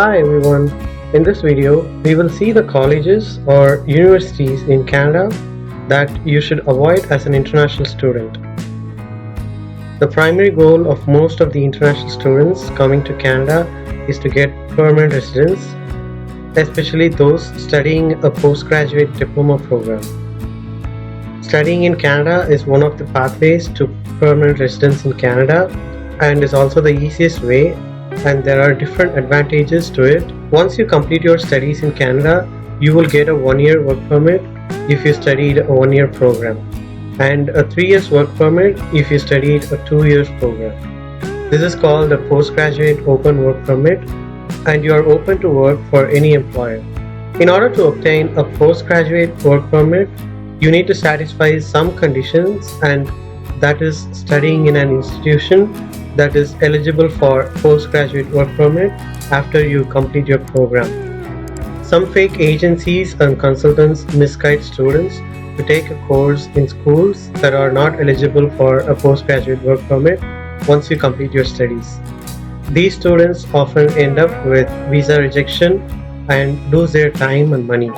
Hi everyone, in this video we will see the colleges or universities in Canada that you should avoid as an international student. The primary goal of most of the international students coming to Canada is to get permanent residence, especially those studying a postgraduate diploma program. Studying in Canada is one of the pathways to permanent residence in Canada and is also the easiest way, and there are different advantages to it. Once you complete your studies in Canada, you will get a 1-year work permit if you studied a 1-year program, and a 3 years work permit if you studied a 2 years program. This is called a postgraduate open work permit, and you are open to work for any employer. In order to obtain a postgraduate work permit, you need to satisfy some conditions, and that is studying in an institution that is eligible for postgraduate work permit after you complete your program. Some fake agencies and consultants misguide students to take a course in schools that are not eligible for a postgraduate work permit once you complete your studies. These students often end up with visa rejection and lose their time and money.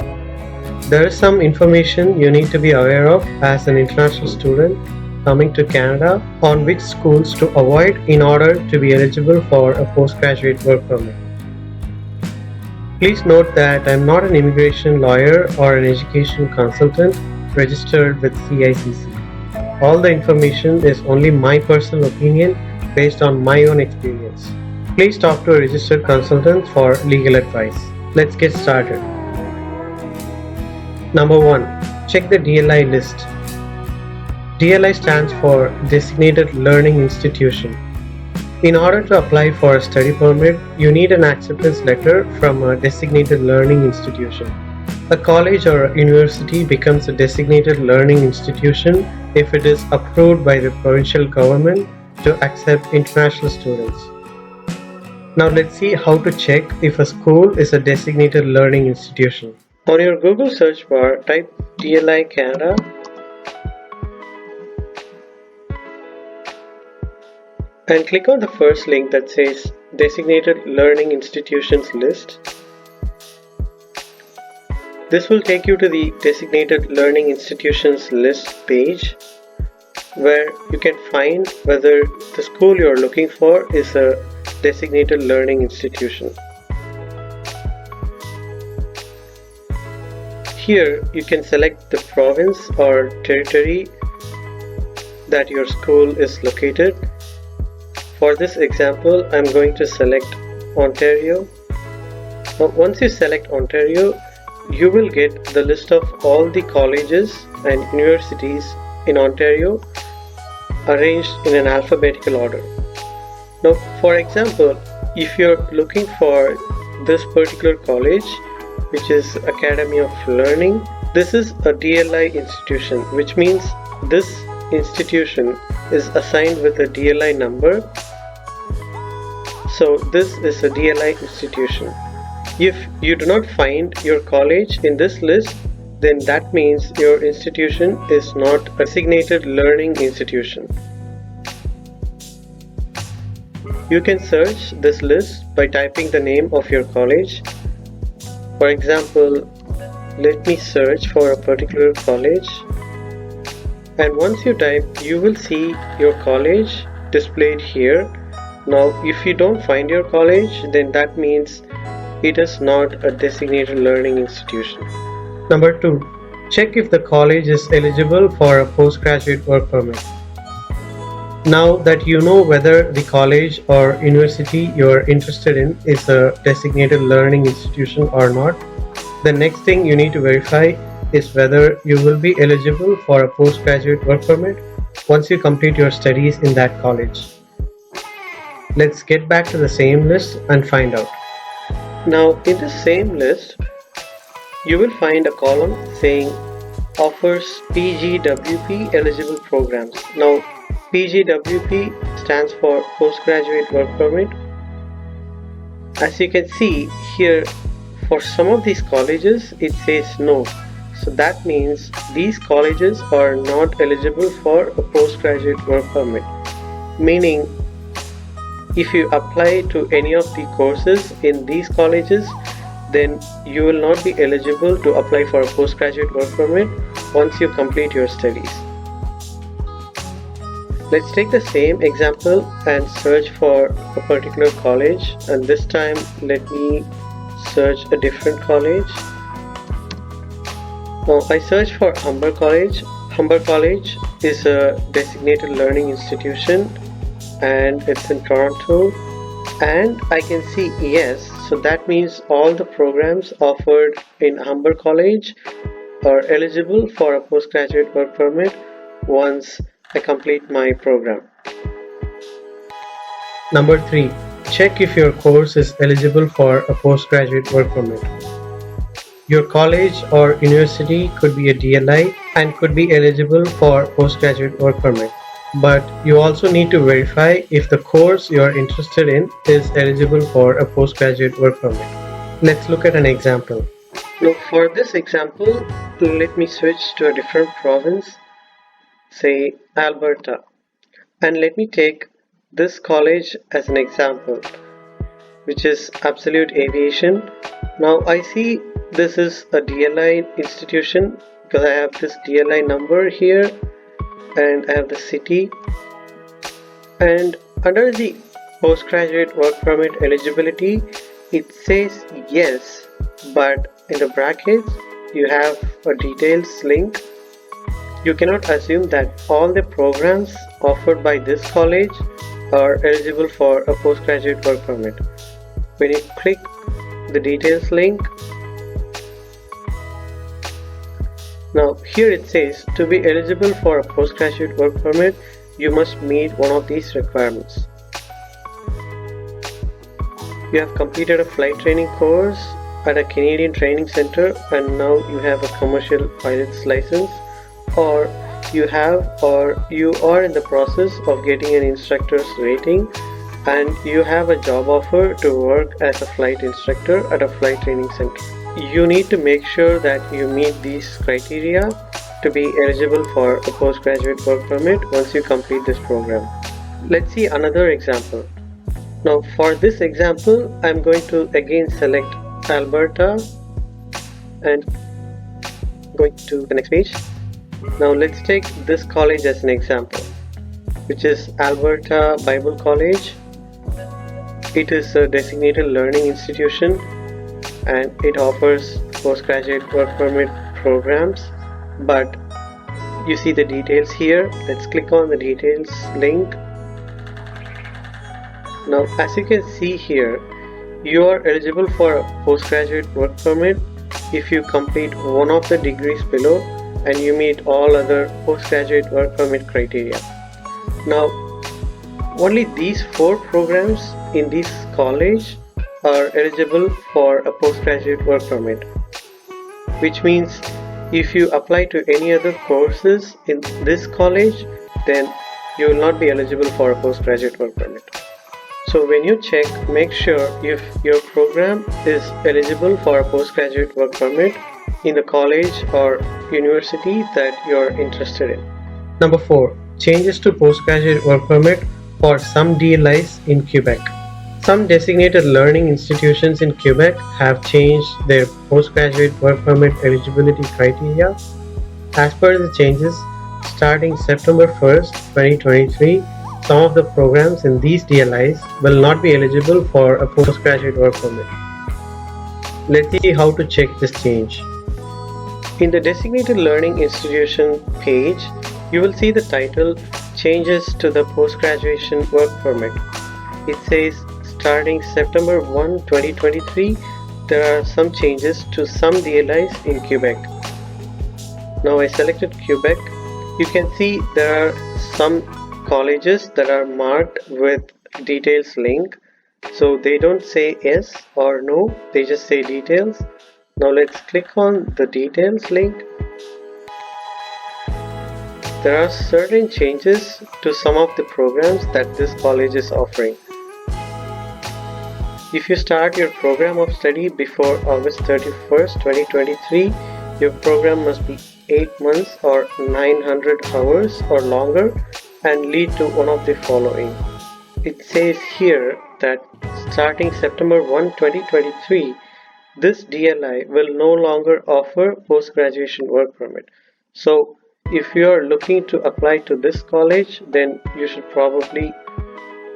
There is some information you need to be aware of as an international student coming to Canada on which schools to avoid in order to be eligible for a postgraduate work permit. Please note that I am not an immigration lawyer or an education consultant registered with CICC. All the information is only my personal opinion based on my own experience. Please talk to a registered consultant for legal advice. Let's get started. Number 1. Check the DLI list. DLI stands for Designated Learning Institution. In order to apply for a study permit, you need an acceptance letter from a designated learning institution. A college or university becomes a designated learning institution if it is approved by the provincial government to accept international students. Now let's see how to check if a school is a designated learning institution. On your Google search bar, type DLI Canada and click on the first link that says Designated Learning Institutions List. This will take you to the Designated Learning Institutions List page, where you can find whether the school you are looking for is a designated learning institution. Here you can select the province or territory that your school is located. For this example, I'm going to select Ontario. Now, once you select Ontario, you will get the list of all the colleges and universities in Ontario arranged in an alphabetical order. Now, for example, if you're looking for this particular college, which is Academy of Learning, this is a DLI institution, which means this institution is assigned with a DLI number. So this is a DLI institution. If you do not find your college in this list, then that means your institution is not a designated learning institution. You can search this list by typing the name of your college. For example, let me search for a particular college, and once you type, you will see your college displayed here. Now, if you don't find your college, then that means it is not a designated learning institution. Number 2. Check if the college is eligible for a postgraduate work permit. Now that you know whether the college or university you are interested in is a designated learning institution or not, the next thing you need to verify is whether you will be eligible for a postgraduate work permit once you complete your studies in that college. Let's get back to the same list and find out. Now, in the same list, you will find a column saying offers PGWP eligible programs. Now, PGWP stands for Postgraduate Work Permit. As you can see here, for some of these colleges, it says no. So that means these colleges are not eligible for a postgraduate work permit, meaning If you apply to any of the courses in these colleges, then you will not be eligible to apply for a postgraduate work permit once you complete your studies. Let's take the same example and search for a particular college, and this time let me search a different college. Now I search for Humber College. Humber College is a designated learning institution and it's in Toronto, and I can see yes, so that means all the programs offered in Humber College are eligible for a postgraduate work permit once I complete my program. Number 3. Check if your course is eligible for a postgraduate work permit. Your college or university could be a DLI and could be eligible for postgraduate work permit. But you also need to verify if the course you are interested in is eligible for a postgraduate work permit. Let's look at an example. Now for this example, let me switch to a different province, say Alberta, and let me take this college as an example, which is Absolute Aviation. Now I see this is a DLI institution because I have this DLI number here and I have the city, and under the postgraduate work permit eligibility it says yes, but in the brackets you have a details link. You cannot assume that all the programs offered by this college are eligible for a postgraduate work permit. When you click the details link, now here it says to be eligible for a postgraduate work permit, you must meet one of these requirements. You have completed a flight training course at a Canadian training center and now you have a commercial pilot's license, or you are in the process of getting an instructor's rating and you have a job offer to work as a flight instructor at a flight training center. You need to make sure that you meet these criteria to be eligible for a postgraduate work permit once you complete this program. Let's see another example. Now for this example, I'm going to again select Alberta and going to the next page. Now let's take this college as an example, which is Alberta Bible College. It is a designated learning institution and it offers postgraduate work permit programs, but you see the details here. Let's click on the details link. Now as you can see here, you are eligible for a postgraduate work permit if you complete one of the degrees below and you meet all other postgraduate work permit criteria. Now only these 4 programs in this college are eligible for a postgraduate work permit, which means if you apply to any other courses in this college, then you will not be eligible for a postgraduate work permit. So when you check, make sure if your program is eligible for a postgraduate work permit in the college or university that you are interested in. Number 4. Changes to postgraduate work permit for some DLIs in Quebec. Some designated learning institutions in Quebec have changed their postgraduate work permit eligibility criteria. As per the changes, starting September 1st, 2023, some of the programs in these DLIs will not be eligible for a postgraduate work permit. Let's see how to check this change. In the designated learning institution page, you will see the title Changes to the Postgraduation Work Permit. It says starting September 1, 2023, there are some changes to some DLIs in Quebec. Now I selected Quebec. You can see there are some colleges that are marked with details link, so they don't say yes or no, they just say details. Now let's click on the details link. There are certain changes to some of the programs that this college is offering. If you start your program of study before August 31st, 2023, your program must be 8 months or 900 hours or longer and lead to one of the following. it says here that starting September 1, 2023, this DLI will no longer offer post-graduation work permit. So if you are looking to apply to this college, then you should probably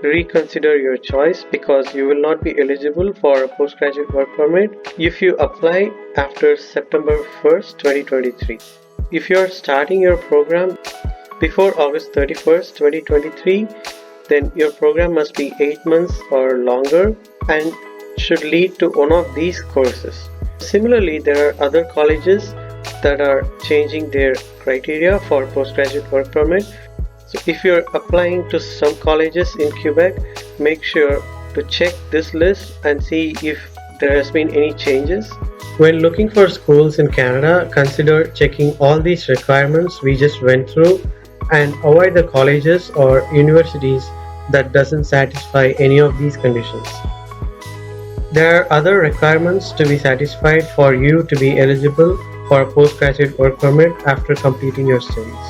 reconsider your choice because you will not be eligible for a postgraduate work permit if you apply after September 1st, 2023. If you are starting your program before August 31st, 2023, then your program must be 8 months or longer and should lead to one of these courses. Similarly, there are other colleges that are changing their criteria for postgraduate work permit. So if you're applying to some colleges in Quebec, make sure to check this list and see if there has been any changes. When looking for schools in Canada, consider checking all these requirements we just went through and avoid the colleges or universities that doesn't satisfy any of these conditions. There are other requirements to be satisfied for you to be eligible for a postgraduate work permit after completing your studies.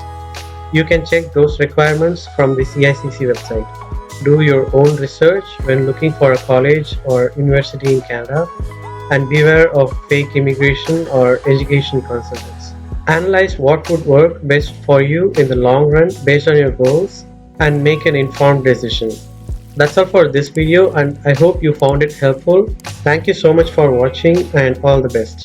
You can check those requirements from the CICC website. Do your own research when looking for a college or university in Canada and beware of fake immigration or education consultants. Analyze what would work best for you in the long run based on your goals and make an informed decision. That's all for this video and I hope you found it helpful. Thank you so much for watching and all the best.